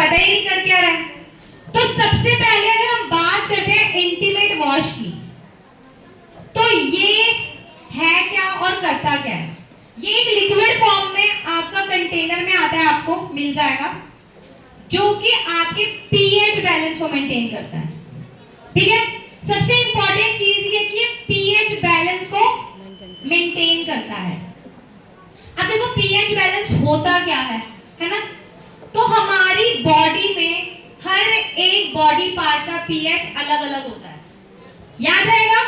पता ही नहीं कर क्या रहा है। तो सबसे पहले अगर हम बात करते हैं इंटीमेट वॉश की, तो ये है क्या और करता क्या है। ये एक लिक्विड फॉर्म में आपका कंटेनर में आता है, आपको मिल जाएगा, जो कि आपके पीएच बैलेंस को मेंटेन करता है। ठीक है, सबसे इंपॉर्टेंट चीज ये कि ये पीएच बैलेंस को मेंटेन करता है। अब देखो पीएच बैलेंस होता क्या है ना। तो हमारी बॉडी में हर एक बॉडी पार्ट का पीएच अलग अलग होता है, याद रहेगा।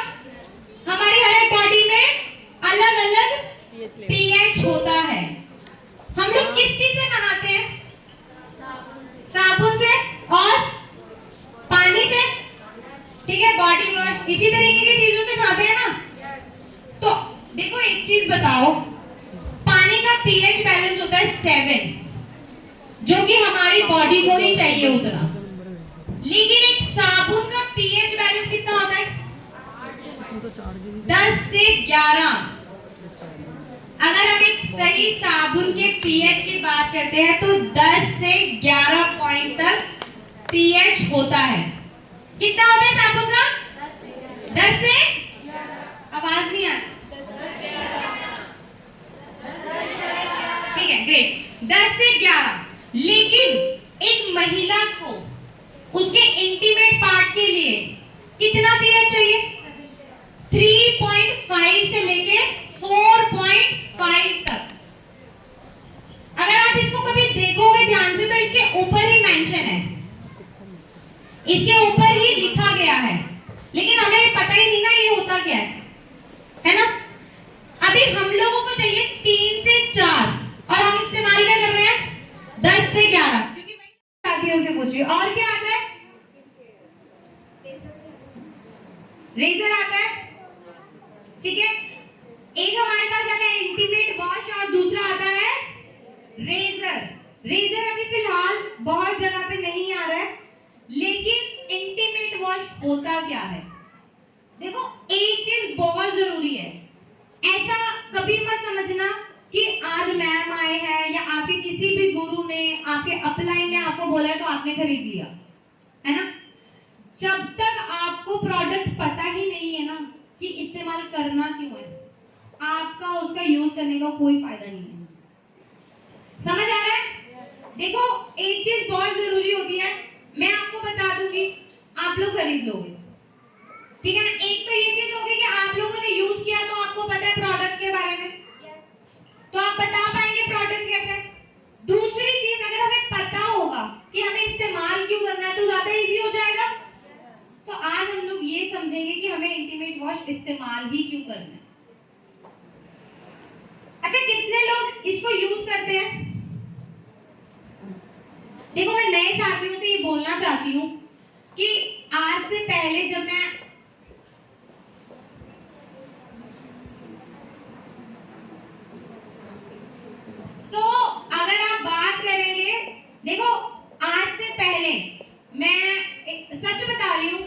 हमारी हर एक बॉडी में अलग अलग पीएच होता है। हम लोग किस चीज से नहाते हैं? साबुन से और पानी से, ठीक है, बॉडी वॉश इसी तरीके की चीजों से खाते हैं ना। तो देखो एक चीज बताओ, पानी का पीएच बैलेंस होता है 7, जो कि हमारी बॉडी को नहीं चाहिए उतना। लेकिन एक साबुन का पीएच बैलेंस कितना होता है? 10 से 11। अगर हम एक सही साबुन के पीएच की बात करते हैं तो 10 से 11 पॉइंट तक पीएच होता है। कितना होता है साबुन का? 10 से, आवाज नहीं आ रही, ठीक है, ग्रेट, 10 से 11। लेकिन एक महिला को उसके इंटीमेट पार्ट के लिए कितना पीएच चाहिए? 3.5 से लेके 4.5 तक। अगर आप इसको कभी देखोगे ध्यान से तो इसके ऊपर ही मेंशन है, इसके ऊपर ही लिखा गया है, लेकिन हमें पता ही नहीं ना ये होता क्या है ना। अभी हम लोगों को चाहिए 3 से 4 और हम इस्तेमाल क्या कर रहे हैं? 10 से 11, क्योंकि मैं साथियों से पूछ रही हूँ। और क्या आता है? रेजर आता है, ठीक है। एक हमारे पास आता है इंटीमेट वॉश और दूसरा आता है रेजर। रेजर अभी फिलहाल बहुत जगह पे नहीं आ रहा है, लेकिन इंटीमेट वॉश होता क्या है? देखो एक चीज बहुत जरूरी है, ऐसा कभी मत समझना कि आज मैम आए हैं या आपके किसी भी गुरु ने, आपके अपलाइन ने आपको बोला है तो आपने खरीद लिया, है ना। जब तक आपको प्रोडक्ट पता ही नहीं है ना कि इस्तेमाल करना क्यों है, आपका उसका यूज करने का कोई फायदा नहीं है। समझ आ रहा है? देखो एक चीज बहुत जरूरी होती है, मैं आपको बता दूंगी, आप लोग खरीद लोगे, ठीक है ना। एक तो ये चीज होगी कि आप लोगों ने यूज किया तो आपको पता है प्रोडक्ट के बारे में, तो आप बता पाएंगे प्रोडक्ट कैसे। दूसरी चीज, अगर हमें पता होगा कि हमें इस्तेमाल क्यों करना है तो ज्यादा इजी हो जाएगा। तो आज हम लोग ये समझेंगे कि हमें इंटीमेट वॉश इस्तेमाल ही क्यों करना है। अच्छा, कितने लोग इसको यूज करते हैं? देखो मैं नए साथियों से ये बोलना चाहती हूँ कि आज से पहले जब मैं अगर आप बात करेंगे, देखो आज से पहले मैं सच बता रही हूँ,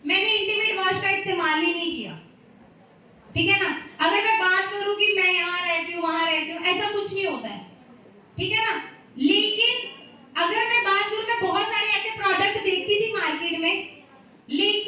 मैंने इंटीमेट वॉश का इस्तेमाल ही नहीं किया, ठीक है ना। अगर मैं बात करूँ कि मैं यहाँ रहती हूँ वहां रहती हूँ, ऐसा कुछ नहीं होता है, ठीक है ना। लेकिन अगर मैं बात करूँ, मैं बहुत सारे ऐसे प्रोडक्ट देखती थी मार्केट में, लेकिन